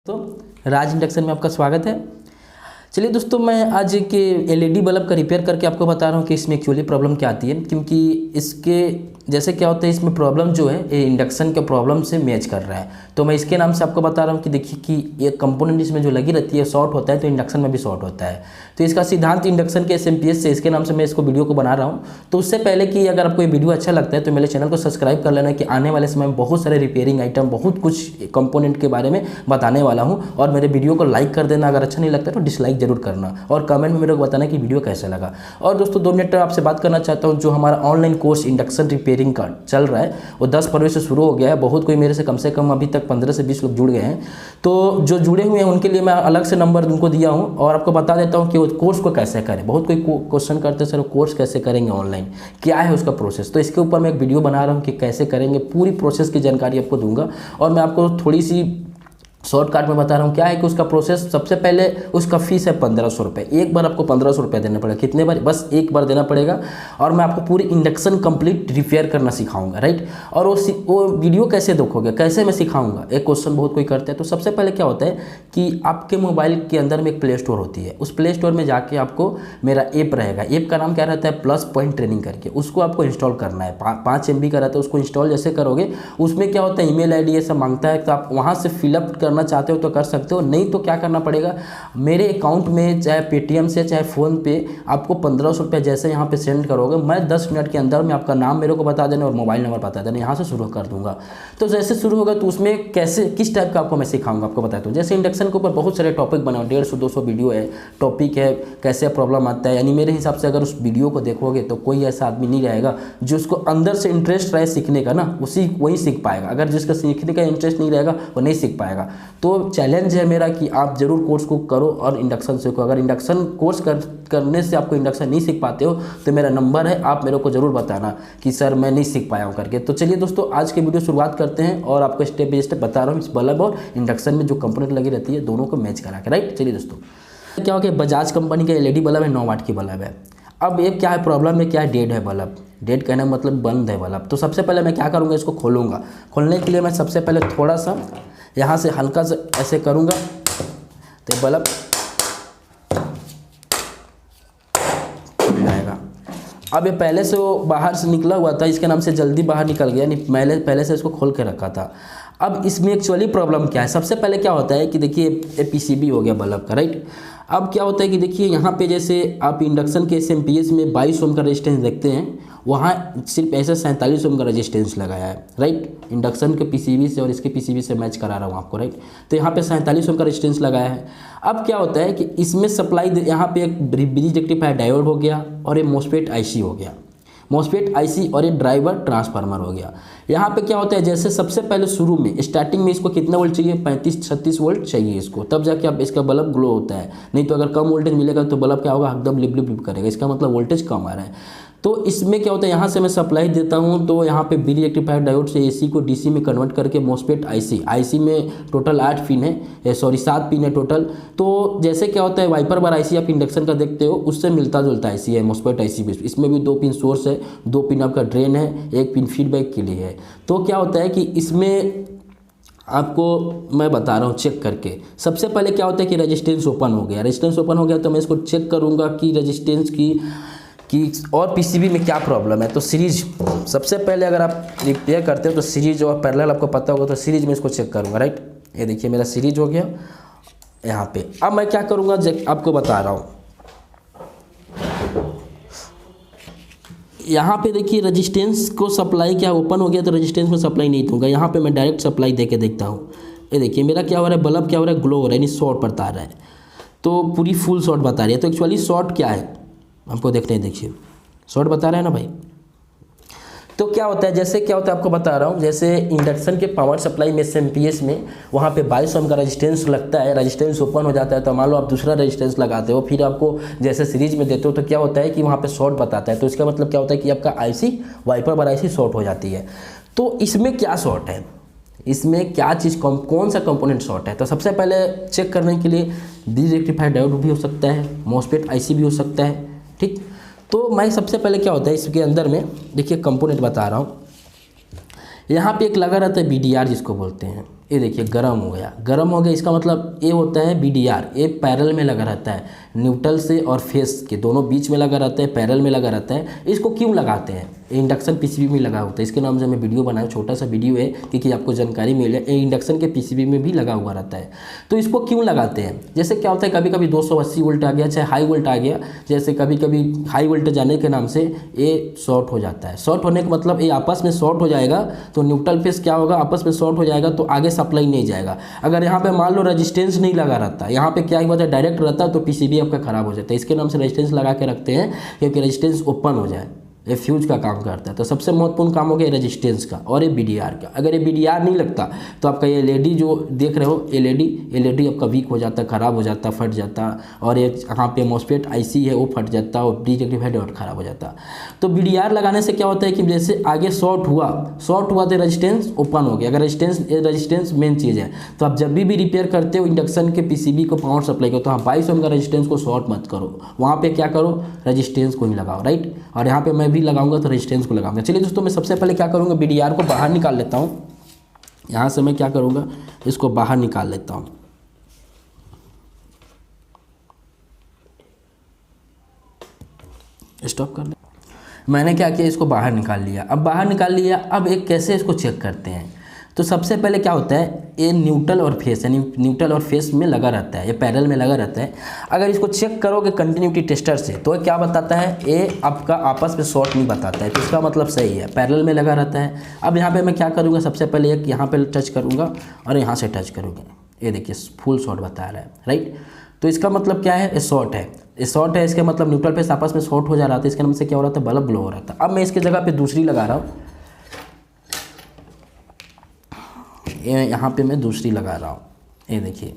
तो राज इंडक्शन में आपका स्वागत है। चलिए दोस्तों, मैं आज एक एलईडी बल्ब का रिपेयर करके आपको बता रहा हूँ कि इसमें एक्चुअली प्रॉब्लम क्या आती है। क्योंकि इसके जैसे क्या होता है, इसमें प्रॉब्लम जो है ये इंडक्शन के प्रॉब्लम से मैच कर रहा है। तो मैं इसके नाम से आपको बता रहा हूँ कि देखिए कि एक कंपोनेंट इसमें जो लगी रहती है शॉर्ट होता है, तो इंडक्शन में भी शॉर्ट होता है। तो इसका सिद्धांत इंडक्शन के एसएमपीएस से, इसके नाम से मैं इसको वीडियो को बना रहा हूँ। तो उससे पहले कि अगर आपको ये वीडियो अच्छा लगता है तो मेरे चैनल को सब्सक्राइब कर लेना कि आने वाले समय में बहुत सारे रिपेयरिंग आइटम, बहुत कुछ कंपोनेंट के बारे में बताने वाला हूँ। और मेरे वीडियो को लाइक कर देना, अगर अच्छा नहीं लगता तो डिसलाइक जरूर करना, और कमेंट में मेरे को बताना कि वीडियो कैसा लगा। और दोस्तों 2 मिनट आपसे बात करना चाहता हूँ। जो हमारा ऑनलाइन कोर्स इंडक्शन रिपेयरिंग का चल रहा है वो 10 फरवरी से शुरू हो गया है। बहुत कोई मेरे से कम अभी तक 15 से 20 लोग जुड़ गए हैं। तो जो जुड़े हुए हैं उनके लिए मैं अलग से नंबर उनको दिया हूँ और आपको बता देता हूँ कि वो कोर्स को कैसे करें। बहुत कोई क्वेश्चन करते हैं, सर कोर्स कैसे करेंगे ऑनलाइन, क्या है उसका प्रोसेस। तो इसके ऊपर मैं एक वीडियो बना रहा हूँ कि कैसे करेंगे, पूरी प्रोसेस की जानकारी आपको दूंगा। और मैं आपको थोड़ी सी शॉर्टकट में बता रहा हूँ क्या है कि उसका प्रोसेस। सबसे पहले उसका फीस है 1500 रुपये। एक बार आपको 1500 रुपये देना पड़ेगा। कितने बार? बस एक बार देना पड़ेगा। और मैं आपको पूरी इंडक्शन कंप्लीट रिपेयर करना सिखाऊंगा, राइट। और वो वीडियो कैसे देखोगे, कैसे मैं सिखाऊंगा, एक क्वेश्चन बहुत कोई करते हैं। तो सबसे पहले क्या होता है कि आपके मोबाइल के अंदर में एक प्ले स्टोर होती है। उस प्ले स्टोर में जाके आपको मेरा ऐप रहेगा। ऐप का नाम क्या रहता है? प्लस पॉइंट ट्रेनिंग करके। उसको आपको इंस्टॉल करना है। 5 MB का रहता है। उसको इंस्टॉल जैसे करोगे, उसमें क्या होता है ईमेल ID ये सब मांगता है। तो आप वहाँ से फिलअप करना चाहते हो तो कर सकते हो, नहीं तो क्या करना पड़ेगा, मेरे अकाउंट में चाहे पेटीएम से चाहे फ़ोन पे आपको 1500 रुपये जैसे यहाँ पे सेंड करोगे, मैं 10 मिनट के अंदर में आपका नाम मेरे को बता देना और मोबाइल नंबर बता देना, यहाँ से शुरू कर दूंगा। तो जैसे शुरू होगा तो उसमें कैसे किस टाइप का आपको मैं सिखाऊंगा, आपको बताता हूँ। जैसे इंडक्शन के ऊपर बहुत सारे टॉपिक बना, 150-200 वीडियो है, टॉपिक है, कैसे प्रॉब्लम आता है। यानी मेरे हिसाब से अगर उस वीडियो को देखोगे तो कोई ऐसा आदमी नहीं रहेगा जो उसको अंदर से इंटरेस्ट रहे सीखने का ना, वही सीख पाएगा। अगर जिसका सीखने का इंटरेस्ट नहीं रहेगा वो नहीं सीख पाएगा। तो चैलेंज है मेरा कि आप जरूर कोर्स को करो और इंडक्शन सीखो। अगर इंडक्शन कोर्स करने से आपको इंडक्शन नहीं सीख पाते हो तो मेरा नंबर है, आप मेरे को जरूर बताना कि सर मैं नहीं सीख पाया हूँ करके। तो चलिए दोस्तों, आज के वीडियो शुरुआत करते हैं और आपको स्टेप बाय स्टेप बता रहा हूँ इस बल्ब और इंडक्शन में जो कंपोनेंट लगी रहती है दोनों को मैच करा के, राइट। चलिए दोस्तों, क्या हो गया, बजाज कंपनी का LED बल्ब है, 9 वाट की बल्ब है। अब ये क्या है, प्रॉब्लम में क्या है, डेड है बल्ब। डेड कहना मतलब बंद है बल्ब। तो सबसे पहले मैं क्या करूँगा, इसको खोलूँगा। खोलने के लिए मैं सबसे पहले थोड़ा सा यहाँ से हल्का से ऐसे करूँगा तो बल्ब खुल जाएगा। अब ये पहले से वो बाहर से निकला हुआ था, इसके नाम से जल्दी बाहर निकल गया, नहीं पहले से इसको खोल के रखा था। अब इसमें एक्चुअली प्रॉब्लम क्या है, सबसे पहले क्या होता है कि देखिए ये PCB हो गया बल्ब का, राइट। अब क्या होता है कि देखिए यहाँ पे जैसे आप इंडक्शन के एसएमपीएस में 22 ओम का रेजिस्टेंस देखते हैं, वहाँ सिर्फ ऐसे 47 ओम का रेजिस्टेंस लगाया है, राइट। इंडक्शन के PCB से और इसके PCB से मैच करा रहा हूँ आपको, राइट। तो यहाँ पे 47 ओम का रेजिस्टेंस लगाया है। अब क्या होता है कि इसमें सप्लाई, यहाँ पे एक ब्रिज रेक्टिफायर डायोड हो गया और ये MOSFET IC हो गया, MOSFET IC और ये ड्राइवर ट्रांसफार्मर हो गया। यहाँ पे क्या होता है, जैसे सबसे पहले शुरू में स्टार्टिंग में इसको कितना वोल्ट चाहिए, 35-36 वोल्ट चाहिए इसको, तब जाके अब इसका बल्ब ग्लो होता है। नहीं तो अगर कम वोल्टेज मिलेगा तो बल्ब क्या होगा, एकदम लिप लिप करेगा। इसका मतलब वोल्टेज कम आ रहा है। तो इसमें क्या होता है, यहाँ से मैं सप्लाई देता हूँ तो यहाँ पे ब्रिज रेक्टिफायर डायोड से AC को DC में कन्वर्ट करके MOSFET IC में टोटल 8 पिन है, 7 पिन है टोटल। तो जैसे क्या होता है, वाइपर बार IC आप इंडक्शन का देखते हो उससे मिलता जुलता IC है MOSFET IC भी। इसमें भी 2 पिन सोर्स है, 2 पिन आपका ड्रेन है, 1 पिन फीडबैक के लिए है। तो क्या होता है कि इसमें आपको मैं बता रहा हूँ चेक करके। सबसे पहले क्या होता है कि रेजिस्टेंस ओपन हो गया। रेजिस्टेंस ओपन हो गया तो मैं इसको चेक करूँगा कि रेजिस्टेंस की और PCB में क्या प्रॉब्लम है। तो सीरीज सबसे पहले अगर आप रिपेयर करते हो तो सीरीज और पैरेलल आपको पता होगा, तो सीरीज में इसको चेक करूँगा, राइट। ये देखिए मेरा सीरीज हो गया यहाँ पे। अब मैं क्या करूँगा, आपको बता रहा हूँ। यहाँ पे देखिए रेजिस्टेंस को सप्लाई क्या ओपन हो गया तो रेजिस्टेंस में सप्लाई नहीं दूंगा। यहाँ पे मैं डायरेक्ट सप्लाई दे के देखता हूँ। ये देखिए मेरा क्या हो रहा है, बल्ब क्या हो रहा है, ग्लो हो रहा है, यानी शॉर्ट बता रहा है। तो पूरी फुल शॉर्ट बता रही है। तो एक्चुअली शॉर्ट क्या है हमको देखने, देखिए शॉर्ट बता रहा है ना भाई। तो क्या होता है, जैसे क्या होता है आपको बता रहा हूँ। जैसे इंडक्शन के पावर सप्लाई में एसएमपीएस में वहाँ पे 22 ओम का रेजिस्टेंस लगता है, रेजिस्टेंस ओपन हो जाता है। तो मान लो आप दूसरा रेजिस्टेंस लगाते हो, फिर आपको जैसे सीरीज में देते हो तो क्या होता है कि वहाँ पे शॉर्ट बताता है। तो इसका मतलब क्या होता है कि आपका IC वाइपर बार IC शॉर्ट हो जाती है। तो इसमें क्या शॉर्ट है, इसमें क्या चीज़ कौन सा कंपोनेंट शॉर्ट है। तो सबसे पहले चेक करने के लिए ब्रिज रेक्टिफायर डायोड भी हो सकता है, MOSFET IC भी हो सकता है, ठीक। तो मैं सबसे पहले क्या होता है इसके अंदर में देखिए कंपोनेंट बता रहा हूँ। यहाँ पे एक लगा रहता है BDR जिसको बोलते हैं, ये देखिए गर्म हो गया, गर्म हो गया, इसका मतलब ये होता है BDR, ये पैरेलल में लगा रहता है, न्यूट्रल से और फेस के दोनों बीच में लगा रहता है, पैरेलल में लगा रहता है। इसको क्यों लगाते हैं? इंडक्शन PCB में लगा होता है, इसके नाम से मैं वीडियो बनाया, छोटा सा वीडियो है क्योंकि आपको जानकारी मिले। ये इंडक्शन के PCB में भी लगा हुआ रहता है। तो इसको क्यों लगाते हैं? जैसे क्या होता है, कभी कभी 280 वोल्ट आ गया, चाहे हाई वोल्ट आ गया, जैसे कभी कभी हाई वोल्टेज आने के नाम से ये शॉर्ट हो जाता है। शॉर्ट होने का मतलब ये आपस में शॉर्ट हो जाएगा, तो न्यूट्रल फेस क्या होगा, आपस में शॉर्ट हो जाएगा, तो आगे सप्लाई नहीं जाएगा। अगर यहाँ पे मान लो रेजिस्टेंस नहीं लगा रहता, यहाँ पे क्या होता है डायरेक्ट रहता, तो PCB आपका खराब हो जाता है। इसके नाम से रेजिस्टेंस लगा के रखते हैं क्योंकि रेजिस्टेंस ओपन हो जाए, ये फ्यूज का काम करता है। तो सबसे महत्वपूर्ण काम हो गया रेजिस्टेंस का और ये BDR का। अगर ये BDR नहीं लगता तो आपका ये LED जो देख रहे हो, LED आपका वीक हो जाता, खराब हो जाता, फट जाता, और ये यहाँ पे MOSFET IC है वो फट जाता और ब्रिज रेक्टिफायर डायोड खराब हो जाता। तो BDR लगाने से क्या होता है कि जैसे आगे शॉर्ट हुआ तो रेजिस्टेंस ओपन हो गया। अगर रेजिस्टेंस मेन चीज़ है, तो आप जब भी रिपेयर करते हो इंडक्शन के PCB को पावर सप्लाई करो, तो हाँ 22 ओम का रेजिस्टेंस को शॉर्ट मत करो, वहाँ पे क्या करो, रेजिस्टेंस को ही लगाओ, राइट। और यहाँ पे मैं भी लगाऊंगा तो रेजिस्टेंस को लगाऊंगा। चलिए दोस्तों, मैं सबसे पहले क्या करूँगा, BDR को बाहर निकाल लेता हूँ। यहाँ से मैं क्या करूँगा, इसको बाहर निकाल लेता हूँ। स्टॉप कर ले। मैंने क्या किया, इसको बाहर निकाल लिया। अब बाहर निकाल लिया, अब एक कैसे इसको चेक करते हैं। तो सबसे पहले क्या होता है, ये न्यूट्रल और फेस, यानी न्यूट्रल और फेस में लगा रहता है, ये पैरेलल में लगा रहता है। अगर इसको चेक करोगे कंटिन्यूटी टेस्टर से, तो ये क्या बताता है, ये आपका आपस में शॉर्ट नहीं बताता है, तो इसका मतलब सही है, पैरेलल में लगा रहता है। अब यहाँ पे मैं क्या करूँगा, सबसे पहले एक यहाँ पे टच करूँगा और यहाँ से टच करूँगा, ये देखिए फुल शॉर्ट बता रहा है, राइट। तो इसका मतलब क्या है, ये शॉर्ट है, ये शॉर्ट है, इसके मतलब न्यूट्रल फेस आपस में शॉर्ट हो जा रहा था, इसके नाम से क्या हो रहा था, बल्ब ग्लो हो रहा था। अब मैं इसकी जगह पे दूसरी लगा रहा हूँ, यहाँ पे मैं दूसरी लगा रहा हूँ, ये देखिए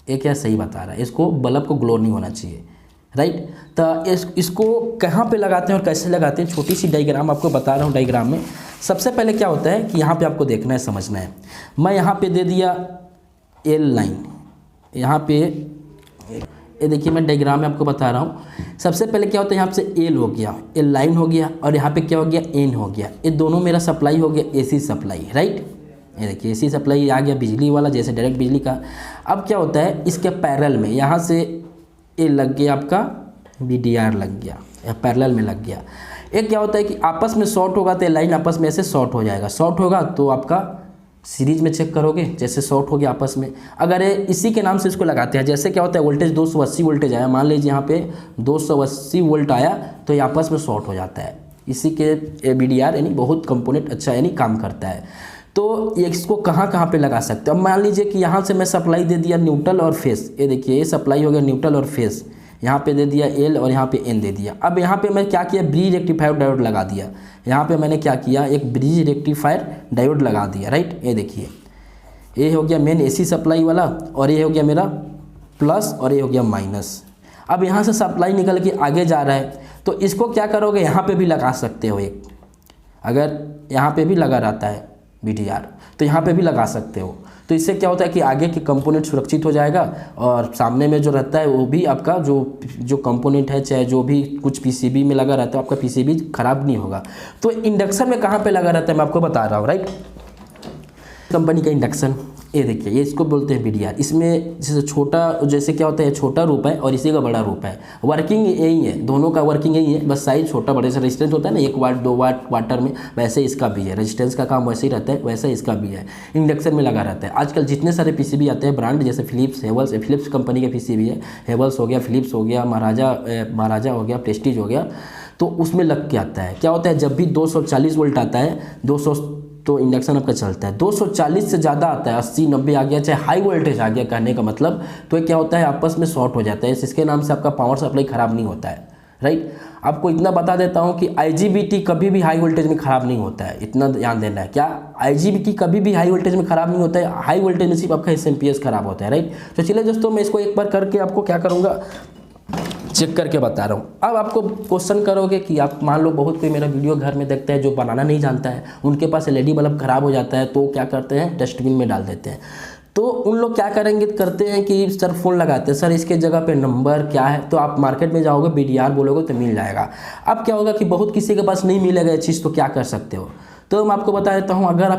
ये क्या सही बता रहा है, इसको बल्ब को ग्लो नहीं होना चाहिए, राइट। तो इसको कहाँ पे लगाते हैं और कैसे लगाते हैं, छोटी सी डायग्राम आपको बता रहा हूँ। डायग्राम में सबसे पहले क्या होता है कि यहाँ पे आपको देखना है, समझना है। मैं यहाँ पे दे दिया L लाइन, यहाँ पे ये देखिए मैं डायग्राम में आपको बता रहा हूँ। सबसे पहले क्या होता है, यहाँ से L हो गया, L लाइन हो गया, और यहाँ पे क्या हो गया, N हो गया। ये दोनों मेरा सप्लाई हो गया AC सप्लाई, राइट। ये देखिए AC सप्लाई आ गया बिजली वाला, जैसे डायरेक्ट बिजली का। अब क्या होता है, इसके पैरेलल में यहाँ से ये लग गया, आपका BDR लग गया, या पैरेलल में लग गया। एक क्या होता है कि आपस में शॉर्ट होगा तो लाइन आपस में ऐसे शॉर्ट हो जाएगा, शॉर्ट होगा तो आपका सीरीज में चेक करोगे, जैसे शॉर्ट हो गया आपस में। अगर इसी के नाम से इसको लगाते हैं, जैसे क्या होता है, वोल्टेज 280 वोल्टेज आया, मान लीजिए यहाँ पे 280 वोल्ट आया, तो ये आपस में शॉर्ट हो जाता है। इसी के BDR यानी बहुत कंपोनेंट अच्छा यानी काम करता है। तो ये इसको कहाँ पे लगा सकते हो। अब मान लीजिए कि यहाँ से मैं सप्लाई दे दिया न्यूट्रल और फेस, ये देखिए ये सप्लाई हो गया न्यूट्रल और फेस, यहाँ पे दे दिया L और यहाँ पे N दे दिया। अब यहाँ पे मैं क्या किया, ब्रिज रेक्टिफायर डायोड लगा दिया। यहाँ पे मैंने क्या किया, एक ब्रिज रेक्टिफायर डायोड लगा दिया, राइट। ये देखिए ये हो गया मेन AC सप्लाई वाला, और ये हो गया मेरा प्लस, और ये हो गया माइनस। अब यहाँ से सप्लाई निकल के आगे जा रहा है, तो इसको क्या करोगे, यहाँ पे भी लगा सकते हो एक। अगर यहाँ पे भी लगा रहता है BDR, तो यहाँ पे भी लगा सकते हो। तो इससे क्या होता है कि आगे के कंपोनेंट सुरक्षित हो जाएगा, और सामने में जो रहता है वो भी आपका जो कंपोनेंट है, चाहे जो भी कुछ PCB में लगा रहता है, आपका PCB खराब नहीं होगा। तो इंडक्शन में कहाँ पे लगा रहता है मैं आपको बता रहा हूँ, राइट। कंपनी का इंडक्शन, ये देखिए ये इसको बोलते हैं BDR। इसमें जैसे छोटा, जैसे क्या होता है, छोटा रूप है और इसी का बड़ा रूप है। वर्किंग यही है, दोनों का वर्किंग यही है, बस साइज छोटा बड़ा। जैसे रेजिस्टेंस होता है ना 1 वाट 2 वाट क्वार्टर में, वैसे इसका भी है। रेजिस्टेंस का काम वैसे ही रहता है, वैसे इसका भी है। इंडक्शन में लगा रहता है। आजकल जितने सारे PCB आते हैं ब्रांड, जैसे फिलिप्स, हेवल्स, फिलिप्स कंपनी के PCB है, हेवल्स हो गया, फिलिप्स हो गया, महाराजा हो गया, प्रेस्टीज हो गया, तो उसमें लग के आता है। क्या होता है, जब भी 240 वोल्ट आता है, 200 तो इंडक्शन आपका चलता है। 240 से ज़्यादा आता है, 80 90 आ गया, चाहे हाई वोल्टेज आ गया, कहने का मतलब, तो ये क्या होता है, आपस में शॉर्ट हो जाता है। इसके नाम से आपका पावर सप्लाई ख़राब नहीं होता है, राइट। आपको इतना बता देता हूँ कि IGBT कभी भी हाई वोल्टेज में ख़राब नहीं होता है, इतना ध्यान देना है। क्या IGBT कभी भी हाई वोल्टेज में ख़राब नहीं होता है, हाई वोल्टेज में सिर्फ आपका SMPS ख़राब होता है, राइट। तो चलिए दोस्तों, मैं इसको एक बार करके आपको क्या करूँगा, चेक करके बता रहा हूँ। अब आपको क्वेश्चन करोगे कि आप मान लो बहुत कोई मेरा वीडियो घर में देखता है जो बनाना नहीं जानता है, उनके पास LED बल्ब ख़राब हो जाता है, तो क्या करते हैं, डस्टबिन में डाल देते हैं। तो उन लोग क्या करेंगे, करते हैं कि सर फ़ोन लगाते हैं, सर इसके जगह पे नंबर क्या है, तो आप मार्केट में जाओगे BDR बोलोगे तो मिल जाएगा। अब क्या होगा कि बहुत किसी के पास नहीं मिलेगा ये चीज़, तो क्या कर सकते हो, तो मैं आपको बता देता हूँ, अगर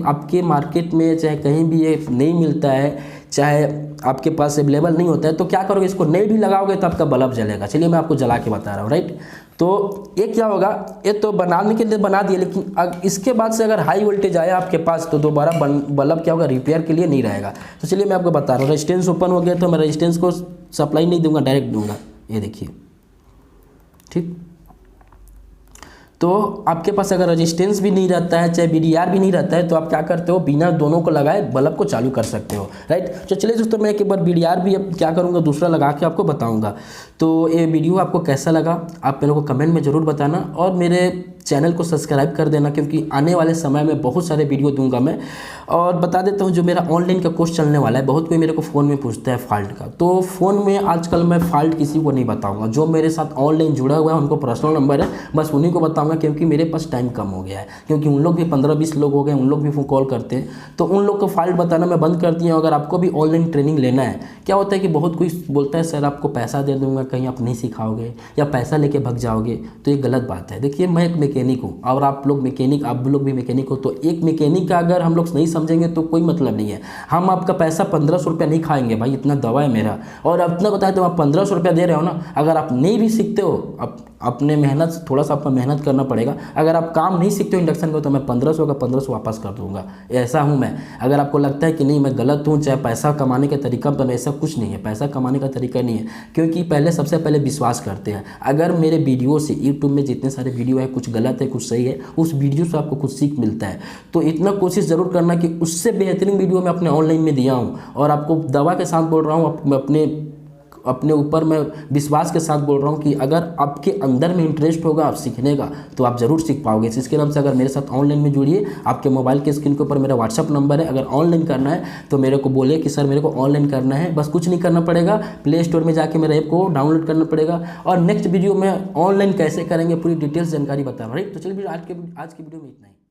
आपके मार्केट में चाहे कहीं भी ये नहीं मिलता है, चाहे आपके पास अवेलेबल नहीं होता है, तो क्या करोगे, इसको नहीं भी लगाओगे तो आपका बल्ब जलेगा। चलिए मैं आपको जला के बता रहा हूँ, राइट। तो ये क्या होगा, ये तो बनाने के लिए बना दिए, लेकिन इसके बाद से अगर हाई वोल्टेज आया आपके पास तो दोबारा बल्ब क्या होगा, रिपेयर के लिए नहीं रहेगा। तो चलिए मैं आपको बता रहा हूँ, रेजिस्टेंस ओपन हो गया तो मैं रेजिस्टेंस को सप्लाई नहीं दूंगा, डायरेक्ट दूंगा, ये देखिए, ठीक। तो आपके पास अगर रेजिस्टेंस भी नहीं रहता है, चाहे VDR भी नहीं रहता है, तो आप क्या करते हो, बिना दोनों को लगाए बल्ब को चालू कर सकते हो, राइट। तो चलिए दोस्तों, मैं एक बार VDR भी अब क्या करूँगा, दूसरा लगा के आपको बताऊँगा। तो ये वीडियो आपको कैसा लगा आप मेरे को कमेंट में ज़रूर बताना, और मेरे चैनल को सब्सक्राइब कर देना, क्योंकि आने वाले समय में बहुत सारे वीडियो दूंगा मैं। और बता देता हूँ, जो मेरा ऑनलाइन का कोर्स चलने वाला है, बहुत कोई मेरे को फ़ोन में पूछता है फॉल्ट का, तो फ़ोन में आजकल मैं फॉल्ट किसी को नहीं बताऊंगा। जो मेरे साथ ऑनलाइन जुड़ा हुआ है उनको पर्सनल नंबर है, बस उन्हीं को बताऊंगा, क्योंकि मेरे पास टाइम कम हो गया है, क्योंकि उन लोग भी 15-20 लोग हो गए, उन लोग भी कॉल करते हैं, तो उन लोग को फॉल्ट बताना मैं बंद कर दिया हूँ। अगर आपको भी ऑनलाइन ट्रेनिंग लेना है, क्या होता है कि बहुत कोई बोलता है सर आपको पैसा दे दूंगा, कहीं आप नहीं सिखाओगे या पैसा लेके भाग जाओगे, तो ये गलत बात है। देखिए, मैं एक मैकेनिक हूँ और आप लोग भी मैकेनिक हो, तो एक मैकेनिक का अगर हम लोग नहीं समझेंगे तो कोई मतलब नहीं है। हम आपका पैसा 1500 रुपया नहीं खाएंगे भाई, इतना दवा है मेरा, और अपना बताए तो आप 1500 रुपया दे रहे हो ना। अगर आप नहीं भी सीखते हो, अपने मेहनत, थोड़ा सा आपको मेहनत करना पड़ेगा। अगर आप काम नहीं सीखते हो इंडक्शन को, तो मैं 1500 का 1500 वापस कर दूंगा, ऐसा हूँ मैं। अगर आपको लगता है कि नहीं मैं गलत हूँ, चाहे पैसा कमाने का तरीका, तो ऐसा कुछ नहीं है, पैसा कमाने का तरीका नहीं है, क्योंकि सबसे पहले विश्वास करते हैं। अगर मेरे वीडियो से, यूट्यूब में जितने सारे वीडियो है, कुछ गलत है कुछ सही है, उस वीडियो से आपको कुछ सीख मिलता है, तो इतना कोशिश ज़रूर करना कि उससे बेहतरीन वीडियो मैं अपने ऑनलाइन में दिया हूँ। और आपको दवा के साथ बोल रहा हूँ, अपने ऊपर मैं विश्वास के साथ बोल रहा हूँ कि अगर आपके अंदर में इंटरेस्ट होगा आप सीखने का, तो आप ज़रूर सीख पाओगे। इसके नाम से अगर मेरे साथ ऑनलाइन में जुड़िए, आपके मोबाइल के स्क्रीन के ऊपर मेरा व्हाट्सअप नंबर है। अगर ऑनलाइन करना है तो मेरे को बोले कि सर मेरे को ऑनलाइन करना है, बस कुछ नहीं करना पड़ेगा, प्ले स्टोर में जाके मेरे ऐप को डाउनलोड करना पड़ेगा। और नेक्स्ट वीडियो में ऑनलाइन कैसे करेंगे पूरी डिटेल्स जानकारी बता रहा हूँ, राइट। तो चलिए आज की वीडियो में इतना ही।